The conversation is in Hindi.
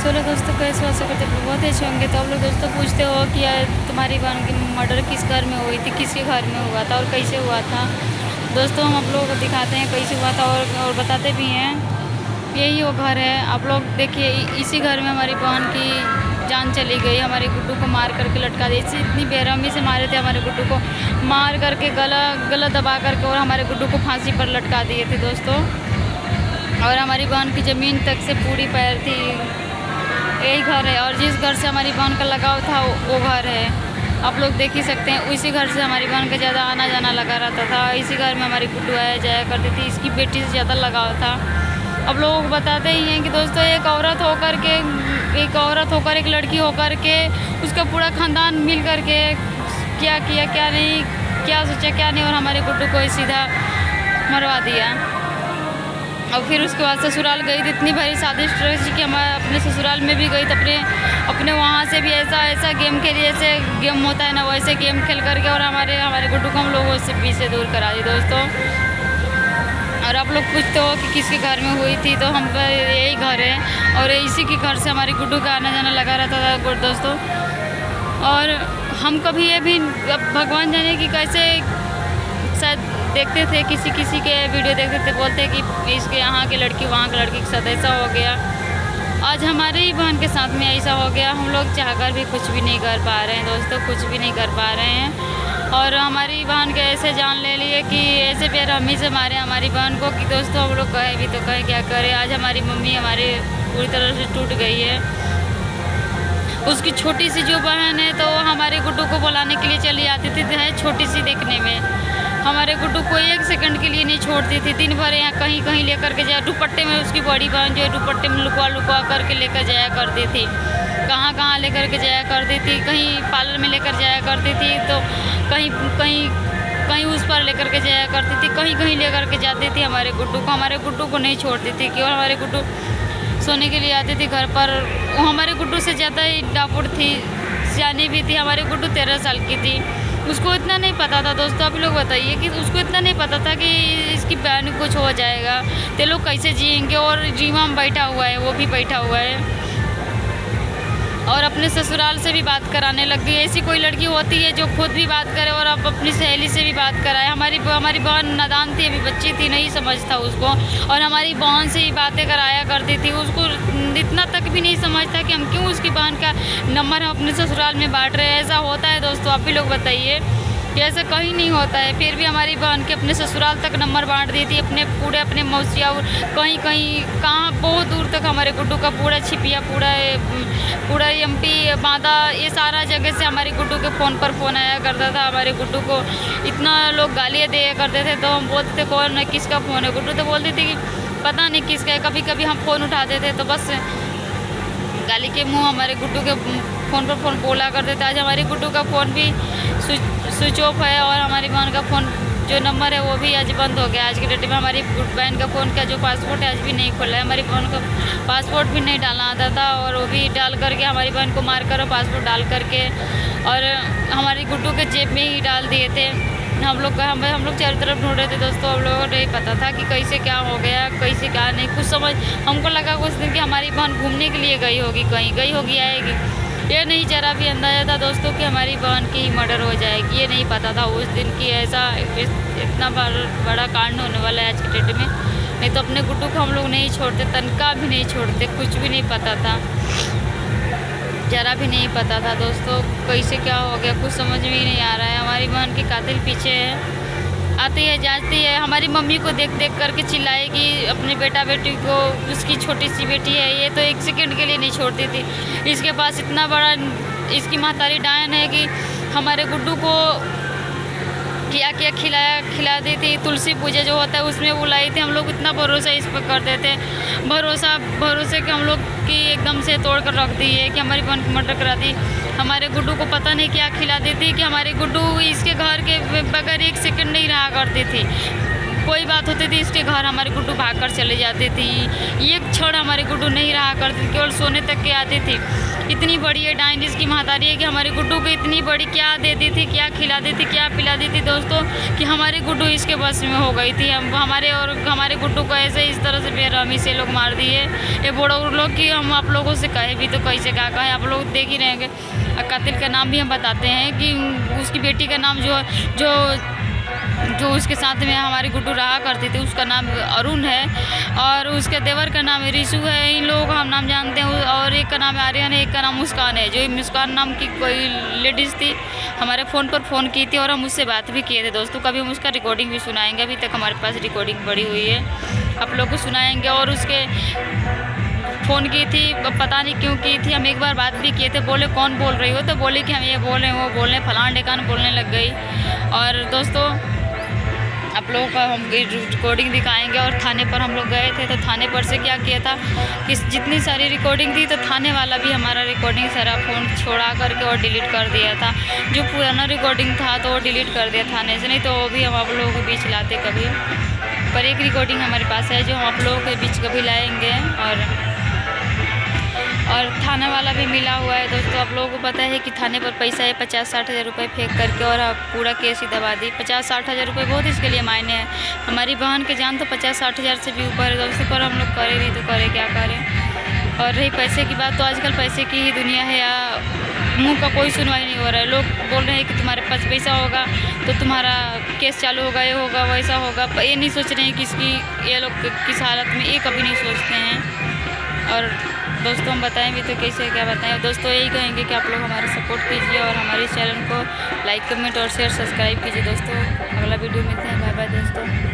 चलो दोस्तों, कैसे आशा करते हैं बहुत अच्छे होंगे। तो आप लोग दोस्तों पूछते हो कि यार तुम्हारी बहन की मर्डर किस घर में हुई थी, किसके घर में हुआ था और कैसे हुआ था। दोस्तों हम आप लोगों को दिखाते हैं कैसे हुआ था और बताते भी हैं। यही वो घर है, आप लोग देखिए। इसी घर में हमारी बहन की जान चली गई। हमारे गुड्डू को मार करके लटका दी। इतनी बेरहमी से मारे थे हमारे गुड्डू को, मार करके गला दबा करके और हमारे गुड्डू को फांसी पर लटका दिए थे दोस्तों। और हमारी बहन की ज़मीन तक से पूरी पैर थी। यही घर है और जिस घर से हमारी बहन का लगाव था वो घर है, आप लोग देख ही सकते हैं। उसी घर से हमारी बहन का ज़्यादा आना जाना लगा रहता था। इसी घर में हमारी गुड्डू आया जाया करती थी। इसकी बेटी से ज़्यादा लगाव था। अब लोग बताते ही हैं कि दोस्तों एक औरत होकर एक लड़की होकर के उसका पूरा ख़ानदान मिल कर के क्या किया क्या नहीं, क्या सोचा क्या नहीं, और हमारे गुड्डू को सीधा मरवा दिया। और फिर उसके बाद ससुराल गई तो इतनी भारी साजिश रची कि हमारे अपने ससुराल में भी गई तो अपने वहाँ से भी ऐसा गेम खेली, जैसे गेम होता है ना वैसे गेम खेल करके और हमारे गुड्डू को हम लोगों से पीछे दूर करा दी दोस्तों। और आप लोग पूछते हो कि किसके घर में हुई थी, तो हम यही घर है और इसी के घर से हमारे गुड्डू का आना जाना लगा रहता था दोस्तों। और हम कभी ये भी भगवान जाने कि कैसे शायद देखते थे, किसी के वीडियो देखते थे, बोलते कि इसके यहाँ की लड़की वहाँ की लड़की के साथ ऐसा हो गया। आज हमारे ही बहन के साथ में ऐसा हो गया। हम लोग चाहकर भी कुछ भी नहीं कर पा रहे हैं दोस्तों, कुछ भी नहीं कर पा रहे हैं। और हमारी बहन के ऐसे जान ले लिए कि ऐसे बेरहमी से मारे हमारी बहन को कि दोस्तों हम लोग कहे भी तो कहें क्या करें। आज हमारी मम्मी हमारी पूरी तरह से टूट गई है। उसकी छोटी सी जो बहन है तो हमारे गुड्डू को बुलाने के लिए चली आती थी, छोटी सी देखने में। हमारे गुड्डू को एक सेकंड के लिए नहीं छोड़ती थी। दिन भर यहाँ कहीं कहीं लेकर के जाए, दुपट्टे में उसकी बड़ी बहन जो है दुपट्टे में लुका करके लेकर जाया करती थी। कहाँ लेकर के जाया करती थी, कहीं पार्लर में लेकर जाया करती थी, तो कहीं उस पर लेकर के जाया करती थी, कहीं लेकर के जाती थी हमारे गुड्डू को नहीं छोड़ती थी। केवल हमारे गुड्डू सोने के लिए आती थी घर पर। वो हमारे गुड्डू से ज़्यादा ही डापुर थी, सियानी भी थी। हमारे गुड्डू 13 साल की थी। उसको इतना नहीं पता था दोस्तों, आप लोग बताइए कि उसको इतना नहीं पता था कि इसकी बहन कुछ हो जाएगा, तो लोग कैसे जिएंगे। और रीमा में बैठा हुआ है, वो भी बैठा हुआ है और अपने ससुराल से भी बात कराने लग गई। ऐसी कोई लड़की होती है जो खुद भी बात करे और अब अपनी सहेली से भी बात कराए। हमारी बहन नादान थी, अभी बच्ची थी, नहीं समझता उसको, और हमारी बहन से ही बातें कराया करती थी। उसको इतना तक भी नहीं समझता कि हम क्यों उसकी बहन का नंबर हम अपने ससुराल में बांट रहे हैं। ऐसा होता है दोस्तों, आप भी लोग बताइए कि ऐसा कहीं नहीं होता है। फिर भी हमारी बहन के अपने ससुराल तक नंबर बांट दी थी, अपने मौसिया कहीं कहाँ बहुत दूर तक हमारे गुड्डू का पूरा छिपिया, पूरा एमपी बांदा, ये सारा जगह से हमारे गुड्डू के फ़ोन पर फ़ोन आया करता था। हमारे गुड्डू को इतना लोग गालियाँ दिया करते थे, तो हम बोलते थे कौन है, किसका फ़ोन है। गुड्डू तो बोलती थी कि पता नहीं किसका है। कभी कभी हम फ़ोन उठाते थे तो बस गाली के मुँह हमारे गुड्डू के फ़ोन पर फ़ोन बोला करते थे। आज हमारी गुड्डू का फ़ोन भी स्विच ऑफ है और हमारी बहन का फ़ोन जो नंबर है वो भी आज बंद हो गया। आज की डेट में हमारी बहन का फ़ोन का जो पासपोर्ट है आज भी नहीं खुला है। हमारी बहन को पासपोर्ट भी नहीं डालना आता था और वो भी डाल करके हमारी बहन को मार कर पासपोर्ट डाल करके और हमारी गुड्डू के जेब में ही डाल दिए थे। हम लोग चारों तरफ ढूंढ रहे थे दोस्तों। हम लोगों को नहीं पता था कि कैसे क्या हो गया, कैसे क्या नहीं, कुछ समझ हमको लगा कुछ दिन कि हमारी बहन घूमने के लिए गई होगी, कहीं गई होगी, आएगी। ये नहीं जरा भी अंदाजा था दोस्तों कि हमारी बहन की ही मर्डर हो जाएगी। ये नहीं पता था उस दिन की ऐसा इतना बड़ा कांड होने वाला है आज की डेट में। नहीं तो अपने गुड्डू को हम लोग नहीं छोड़ते, तनका भी नहीं छोड़ते, कुछ भी नहीं पता था, जरा भी नहीं पता था दोस्तों। कैसे क्या हो गया कुछ समझ में ही नहीं आ रहा है। हमारी बहन के कातिल पीछे है, आती है जाती है। हमारी मम्मी को देख करके चिल्लाएगी अपने बेटा बेटी को, उसकी छोटी सी बेटी है ये, तो एक सेकंड के लिए नहीं छोड़ती थी। इसके पास इतना बड़ा इसकी महतारी डायन है कि हमारे गुड्डू को क्या खिला दी थी। तुलसी पूजा जो होता है उसमें बुलाई थी। हम लोग इतना भरोसा इस पर करते थे, भरोसे कि हम लोग की एकदम से तोड़ कर रख दी है कि हमारी बहन की मर्डर करा दी। हमारे गुड्डू को पता नहीं क्या खिला दी थी कि हमारे गुड्डू इसके घर के बगैर एक सेकंड नहीं रहा करती थी। कोई बात होती थी इसके घर हमारे गुड्डू भाग कर चले जाती थी। एक क्षण हमारे गुड्डू नहीं रहा करती थी, केवल सोने तक के आती थी। इतनी बड़ी है डाइन जिसकी महतारी है कि हमारे गुड्डू को इतनी बड़ी क्या देती थी, क्या खिलाती थी, क्या पिलाती थी दोस्तों, कि हमारे गुड्डू इसके बस में हो गई थी। हम हमारे गुड्डू को ऐसे इस तरह से बेरहमी से लोग मार दिए ये बड़े लोग कि हम आप लोगों से कहे भी तो कैसे क्या कहें, आप लोग देख ही रहेंगे। कातिल का नाम भी हम बताते हैं कि उसकी बेटी का नाम जो उसके साथ में हमारी गुड्डू रहा करती थी उसका नाम अरुण है, और उसके देवर का नाम रिशु है। इन लोगों का हम नाम जानते हैं, और एक का नाम आर्यन है, एक का नाम मुस्कान है। जो मुस्कान नाम की कोई लेडीज़ थी हमारे फ़ोन पर फ़ोन की थी और हम उससे बात भी किए थे दोस्तों। कभी हम उसका रिकॉर्डिंग भी सुनाएंगे, अभी तक हमारे पास रिकॉर्डिंग पड़ी हुई है, आप लोग को सुनाएंगे। और उसके फ़ोन की थी, पता नहीं क्यों की थी, हम एक बार बात भी किए थे। बोले कौन बोल रही हो, तो बोले कि हम ये बोल रहे हैं, वो बोल रहे हैं, फलान ढेकान बोलने लग गई। और दोस्तों आप लोगों का हम रिकॉर्डिंग दिखाएंगे। और थाने पर हम लोग गए थे, तो थाने पर से क्या किया था कि जितनी सारी रिकॉर्डिंग थी तो थाने वाला भी हमारा रिकॉर्डिंग सारा फ़ोन छोड़ा करके और डिलीट कर दिया था। जो पुराना रिकॉर्डिंग था तो वो डिलीट कर दिया थाने से, नहीं तो वो भी हम आप लोगों के बीच लाते कभी। पर एक रिकॉर्डिंग हमारे पास है जो हम आप लोगों के बीच कभी लाएँगे। और थाना वाला भी मिला हुआ है दोस्तों। आप लोगों को पता है कि थाने पर पैसा है 50-60 हज़ार रुपये फेंक करके, और आप पूरा केस ही दबा दी। 50-60 हज़ार रुपये बहुत इसके लिए मायने हैं। हमारी बहन की जान तो 50-60 हज़ार से भी ऊपर है दोस्तों, पर हम लोग करें नहीं तो करें क्या करें। और रही पैसे की बात, तो आजकल पैसे की ही दुनिया है, या मुँह का कोई सुनवाई नहीं हो रहा है। लोग बोल रहे हैं कि तुम्हारे पास पैसा होगा तो तुम्हारा केस चालू होगा, ये होगा वैसा होगा। ये नहीं सोच रहे हैं कि ये लोग किस हालत में, ये कभी नहीं सोचते हैं। और दोस्तों हम बताएं भी तो कैसे क्या बताएं दोस्तों, यही कहेंगे कि आप लोग हमारा सपोर्ट कीजिए और हमारे चैनल को लाइक कमेंट और शेयर सब्सक्राइब कीजिए दोस्तों। अगला वीडियो मिलते हैं, बाय बाय दोस्तों।